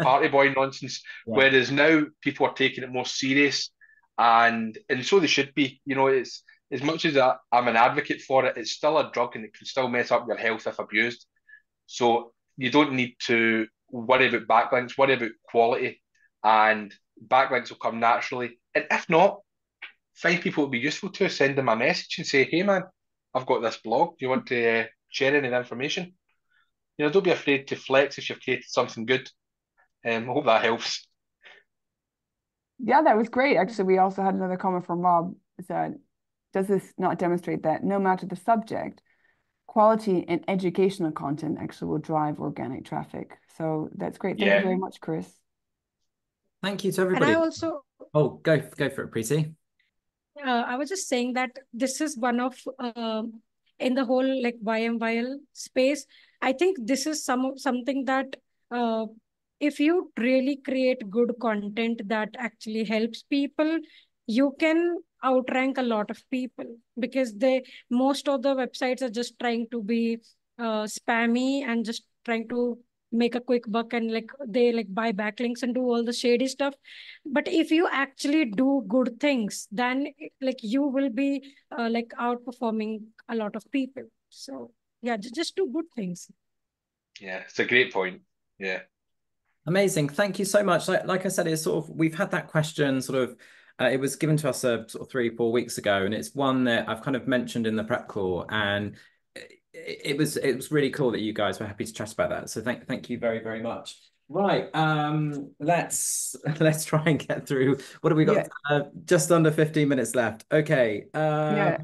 party boy nonsense. Yeah. Whereas now people are taking it more serious, and so they should be. It's as much as I'm an advocate for it, it's still a drug and it can still mess up your health if abused. So you don't need to worry about backlinks, worry about quality, and backlinks will come naturally. And if not, find people it'll be useful to, send them a message and say, hey man, I've got this blog. Do you want to share any of the information? Don't be afraid to flex if you've created something good. I hope that helps. Yeah, that was great. Actually, we also had another comment from Rob that does this not demonstrate that no matter the subject, quality and educational content actually will drive organic traffic. So that's great. Thank you very much, Chris. Thank you to And everybody. I also, Oh, go for it, Preeti. I was just saying that this is one of, in the whole like YMYL space, I think this is something that if you really create good content that actually helps people, you can outrank a lot of people, because most of the websites are just trying to be spammy and just trying to make a quick buck, and like they like buy backlinks and do all the shady stuff. But if you actually do good things, then like you will be like outperforming a lot of people. So yeah, just do good things. Yeah, it's a great point. Yeah. Amazing. Thank you so much. Like I said, it's sort of, we've had that question sort of, it was given to us sort of 3-4 weeks ago, and it's one that I've kind of mentioned in the prep call, and it was really cool that you guys were happy to chat about that. So thank you very, very much. Right. Let's try and get through. What have we got? Yeah. Just under 15 minutes left. Okay. Yeah.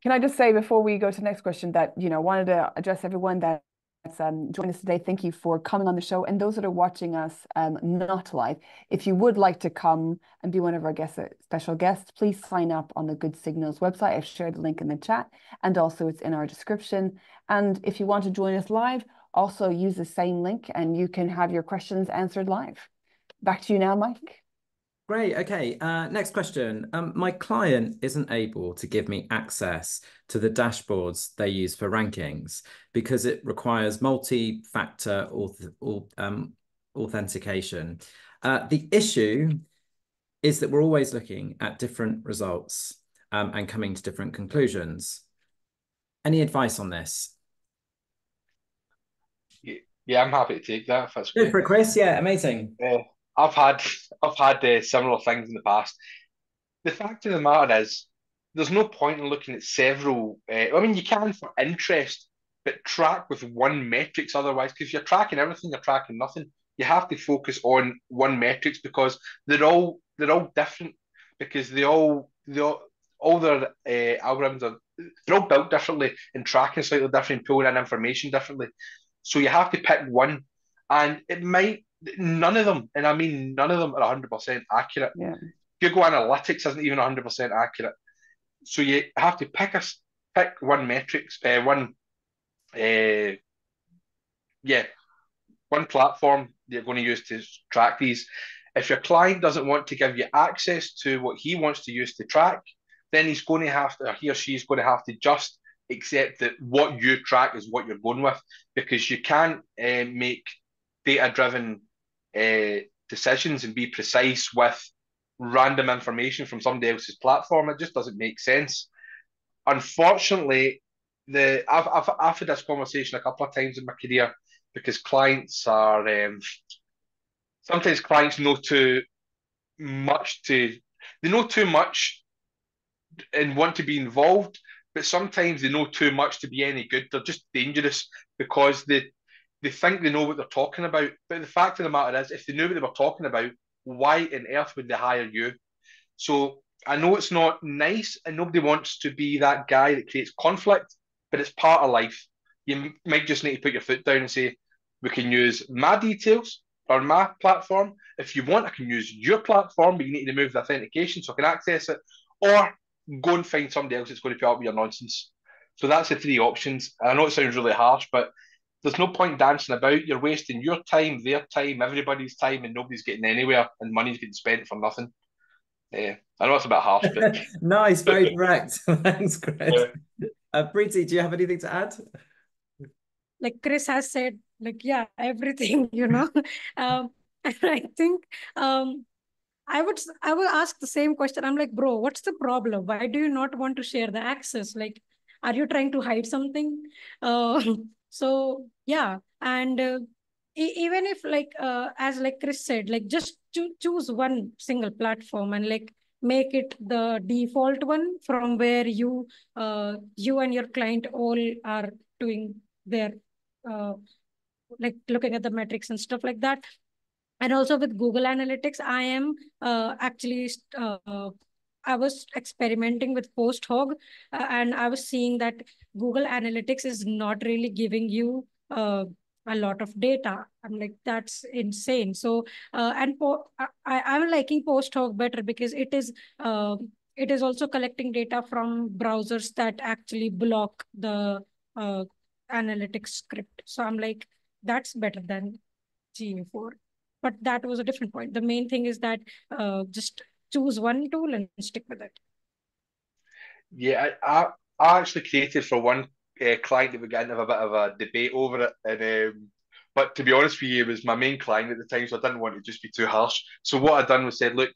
Can I just say before we go to the next question that, I wanted to address everyone that's joined us today. Thank you for coming on the show. And those that are watching us not live, if you would like to come and be one of our special guests, please sign up on the Good Signals website. I've shared the link in the chat, and also it's in our description. And if you want to join us live, also use the same link and you can have your questions answered live. Back to you now, Mike. Great. Okay. Next question. My client isn't able to give me access to the dashboards they use for rankings because it requires multi-factor authentication. The issue is that we're always looking at different results and coming to different conclusions. Any advice on this? Yeah, I'm happy to take that if that's Good great. for it, Chris. Yeah, amazing. I've had similar things in the past. The fact of the matter is, there's no point in looking at several. I mean, you can for interest, but track with one metrics otherwise. Because if you're tracking everything, you're tracking nothing. You have to focus on one metrics because they're all different. Because all their algorithms are, they're all built differently and tracking slightly different, pulling in information differently. So you have to pick one, and it might none of them, and I mean none of them are 100% accurate. Yeah. Google Analytics isn't even 100% accurate. So you have to pick one metrics, one platform you're going to use to track these. If your client doesn't want to give you access to what he wants to use to track, then he or she's going to have to just accept that what you track is what you're going with, because you can't make data-driven decisions and be precise with random information from somebody else's platform. It just doesn't make sense. Unfortunately, I've had this conversation a couple of times in my career, because clients are sometimes clients know too much they know too much and want to be involved, but sometimes they know too much to be any good. They're just dangerous because they think they know what they're talking about. But the fact of the matter is, if they knew what they were talking about, why on earth would they hire you? So I know it's not nice and nobody wants to be that guy that creates conflict, but it's part of life. You might just need to put your foot down and say, we can use my details or my platform. If you want, I can use your platform, but you need to remove the authentication so I can access it. Or go and find somebody else that's going to put up with your nonsense. So that's the three options. I know it sounds really harsh, but there's no point dancing about. You're wasting your time, their time, everybody's time, and nobody's getting anywhere, and money's getting spent for nothing. Yeah, I know it's a bit harsh, but nice, very direct. Thanks, Chris. Yeah. Preeti, do you have anything to add? Like Chris has said, like, yeah, everything, I think I would ask the same question. I'm like, bro, what's the problem? Why do you not want to share the access? Like, are you trying to hide something? So yeah, and even if like as like Chris said, like just choose one single platform and like make it the default one from where you and your client all are doing their like looking at the metrics and stuff like that. And also with Google Analytics, I am actually I was experimenting with post hog, and I was seeing that Google Analytics is not really giving you a lot of data. I'm like, that's insane. So, I'm liking post hog better because it is also collecting data from browsers that actually block the uh, analytics script. So I'm like, that's better than GA4. But that was a different point. The main thing is that just choose one tool and stick with it. Yeah, I actually created for one client that we got into a bit of a debate over it, and but to be honest with you, it was my main client at the time, so I didn't want to just be too harsh. So what I done was said, look,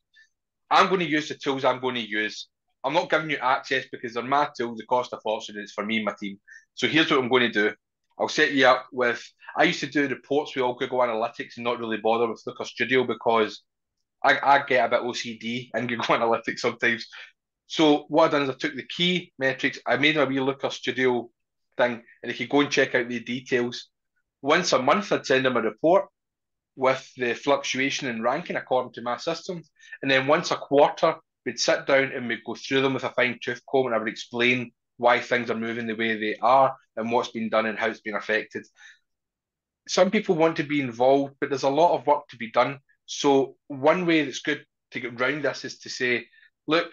I'm going to use the tools I'm going to use. I'm not giving you access because they're my tools. They cost a fortune. It's for me and my team. So here's what I'm going to do. I'll set you up with. I used to do reports with all Google Analytics and not really bother with Looker Studio because I get a bit OCD in Google Analytics sometimes. So what I done is I took the key metrics, I made a wee Looker Studio thing, and you could go and check out the details. Once a month, I'd send them a report with the fluctuation in ranking according to my system. And then once a quarter, we'd sit down and we'd go through them with a fine tooth comb, and I would explain why things are moving the way they are and what's been done and how it's been affected. Some people want to be involved, but there's a lot of work to be done. So one way that's good to get around this is to say, look,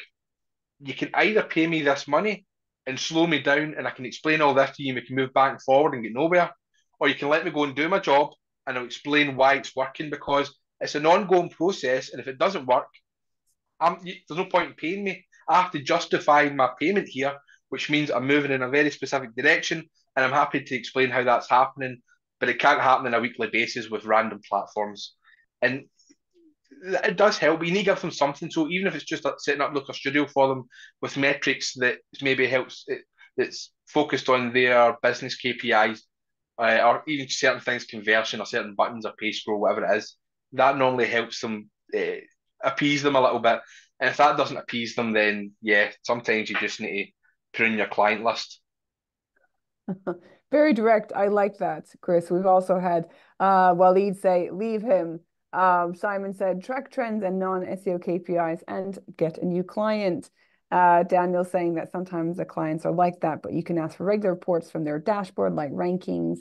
you can either pay me this money and slow me down and I can explain all this to you and we can move back and forward and get nowhere, or you can let me go and do my job and I'll explain why it's working because it's an ongoing process, and if it doesn't work, there's no point in paying me. I have to justify my payment here, which means I'm moving in a very specific direction, and I'm happy to explain how that's happening, but it can't happen on a weekly basis with random platforms. And it does help, but you need to give them something. So even if it's just setting up Looker Studio for them with metrics that maybe helps, that's focused on their business KPIs, or even certain things, conversion or certain buttons or page scroll, whatever it is, that normally helps them appease them a little bit. And if that doesn't appease them, then yeah, sometimes you just need to prune your client list. Very direct. I like that, Chris. We've also had Waleed say, leave him. Simon said, track trends and non-SEO KPIs and get a new client. Daniel saying that sometimes the clients are like that, but you can ask for regular reports from their dashboard, like rankings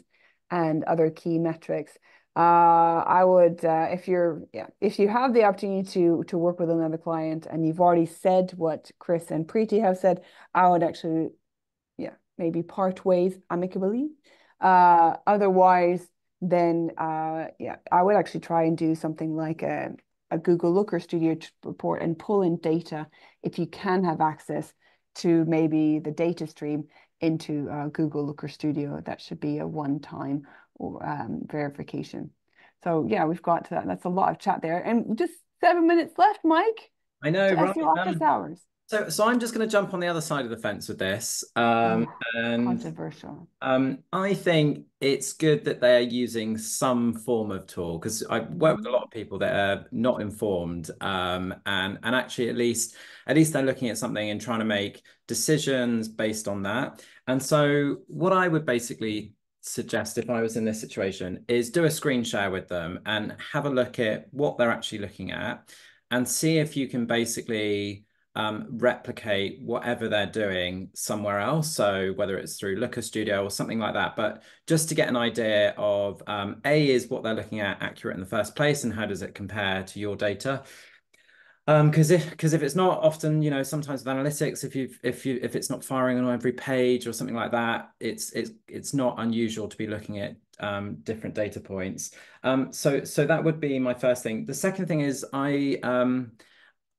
and other key metrics. I would, if you have the opportunity to work with another client and you've already said what Chris and Preeti have said, I would actually, maybe part ways amicably. Otherwise, then I would actually try and do something like a Google Looker Studio report and pull in data if you can have access to maybe the data stream into Google Looker Studio. That should be a one-time verification. So yeah, we've got that. That's a lot of chat there, and just 7 minutes left, Mike. I know, right? Office hours. So I'm just going to jump on the other side of the fence with this. And controversial. I think it's good that they're using some form of tool, because I work with a lot of people that are not informed, and actually at least they're looking at something and trying to make decisions based on that. And so what I would basically suggest if I was in this situation is do a screen share with them and have a look at what they're actually looking at and see if you can basically replicate whatever they're doing somewhere else. So whether it's through Looker Studio or something like that, but just to get an idea of is what they're looking at accurate in the first place, and how does it compare to your data? Because if it's not, often, sometimes with analytics, if it's not firing on every page or something like that, it's not unusual to be looking at different data points. So that would be my first thing. The second thing is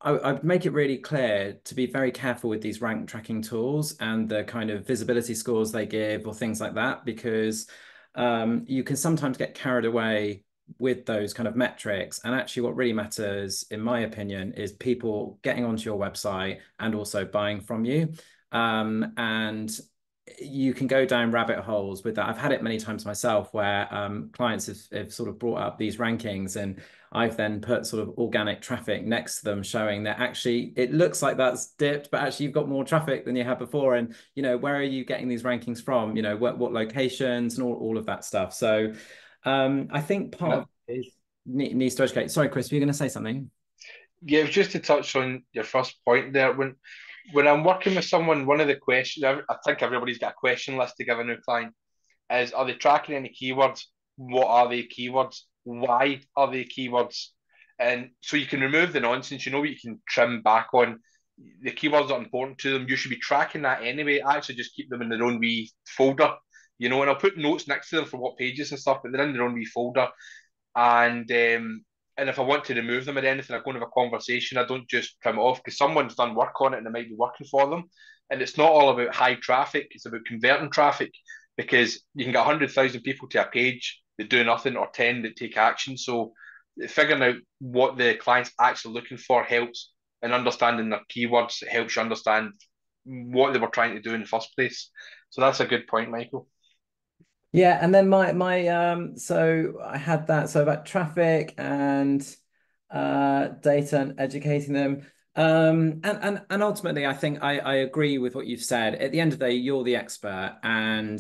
I'd make it really clear to be very careful with these rank tracking tools and the kind of visibility scores they give or things like that, because you can sometimes get carried away with those kind of metrics. And actually what really matters, in my opinion, is people getting onto your website and also buying from you. And you can go down rabbit holes with that. I've had it many times myself where clients have sort of brought up these rankings, and I've then put sort of organic traffic next to them, showing that actually it looks like that's dipped, but actually you've got more traffic than you had before. And, where are you getting these rankings from? What locations and all of that stuff. So I think part of it needs to educate. Sorry, Chris, were you going to say something? Yeah, it was just to touch on your first point there. When I'm working with someone, one of the questions, I think everybody's got a question list to give a new client, is are they tracking any keywords? What are they keywords? Why are they keywords? And so you can remove the nonsense. You know what you can trim back on. The keywords are important to them. You should be tracking that anyway. Actually, just keep them in their own wee folder. And I'll put notes next to them for what pages and stuff, but they're in their own wee folder. And if I want to remove them or anything, I go and have a conversation. I don't just trim it off because someone's done work on it and it might be working for them. And it's not all about high traffic; it's about converting traffic, because you can get 100,000 people to a page that do nothing or 10 that take action. So figuring out what the client's actually looking for helps, and understanding their keywords helps you understand what they were trying to do in the first place. So that's a good point, Michael. Yeah, and then so I had that, so about traffic and data and educating them. And ultimately I think I agree with what you've said. At the end of the day, you're the expert, and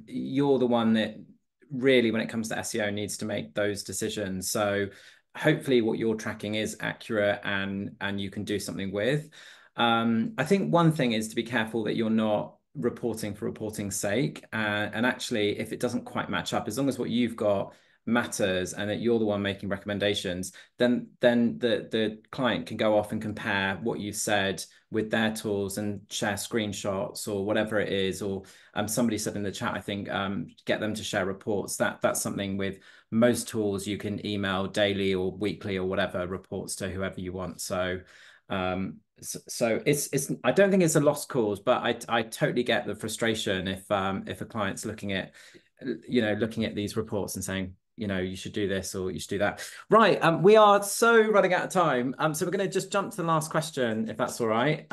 you're the one that really, when it comes to SEO, needs to make those decisions. So hopefully what you're tracking is accurate and you can do something with. I think one thing is to be careful that you're not reporting for reporting's sake, and actually if it doesn't quite match up, as long as what you've got matters and that you're the one making recommendations, then the client can go off and compare what you've said with their tools and share screenshots or whatever it is. Or somebody said in the chat, I think, get them to share reports. That's something with most tools. You can email daily or weekly or whatever reports to whoever you want. So it's I don't think it's a lost cause, but I totally get the frustration if a client's looking at these reports and saying, you should do this or you should do that. Right. We are so running out of time. So we're going to just jump to the last question, if that's all right.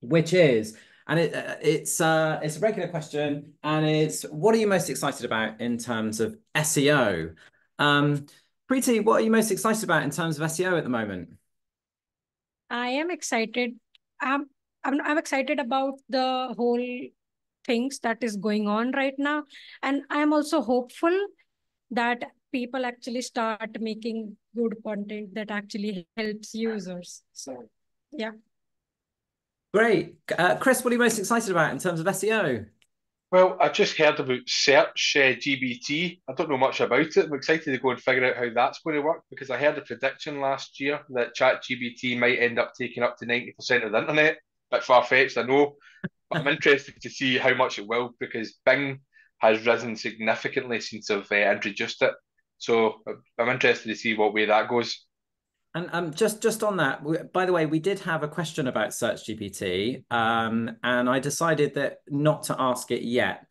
Which is, and it's a regular question, and it's, what are you most excited about in terms of SEO? Preeti, what are you most excited about in terms of SEO at the moment? I am excited. I'm excited about the whole things that is going on right now. And I'm also hopeful that people actually start making good content that actually helps users. So, yeah. Great. Chris, what are you most excited about in terms of SEO? Well, I just heard about Search GBT. I don't know much about it. I'm excited to go and figure out how that's going to work, because I heard a prediction last year that ChatGPT might end up taking up to 90% of the internet. Bit far-fetched, I know, but I'm interested to see how much it will, because Bing has risen significantly since I've introduced it. So I'm interested to see what way that goes. And just on that, by the way, we did have a question about Search GPT, and I decided that not to ask it yet,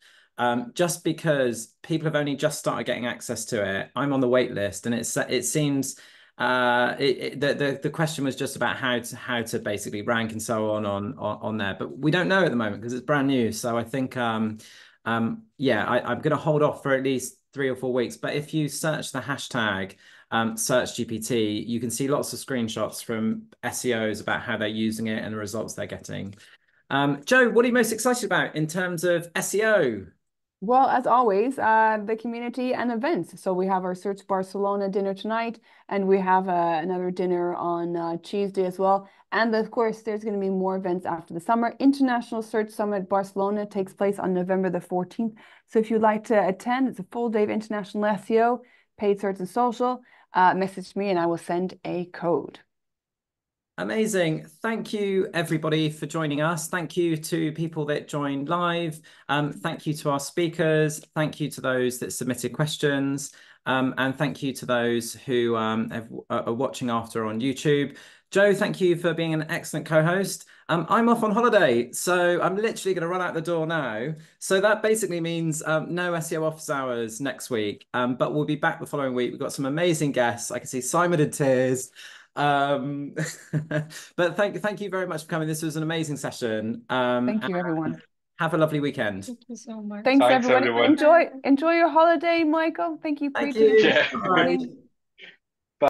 just because people have only just started getting access to it. I'm on the wait list, and it seems the question was just about how to basically rank and so on there, but we don't know at the moment because it's brand new. So I think yeah, I'm going to hold off for at least 3 or 4 weeks. But if you search the hashtag Search GPT, you can see lots of screenshots from SEOs about how they're using it and the results they're getting. Joe, what are you most excited about in terms of SEO? Well, as always, the community and events. So we have our Search Barcelona dinner tonight, and we have another dinner on Tuesday as well. And of course, there's going to be more events after the summer. International Search Summit Barcelona takes place on November the 14th. So if you'd like to attend, it's a full day of international SEO, paid search and social. Message me and I will send a code. Amazing. Thank you, everybody, for joining us. Thank you to people that joined live. Thank you to our speakers. Thank you to those that submitted questions. And thank you to those who are watching after on YouTube. Joe, thank you for being an excellent co-host. I'm off on holiday, so I'm literally going to run out the door now. So that basically means no SEO office hours next week, but we'll be back the following week. We've got some amazing guests. I can see Simon in tears. But thank you very much for coming. This was an amazing session. Thank you, everyone. Have a lovely weekend. Thank you so much. Thanks, Thanks, everyone. everyone. Enjoy your holiday, Michael. Thank you, Thank Preeti. you. Yeah. Bye.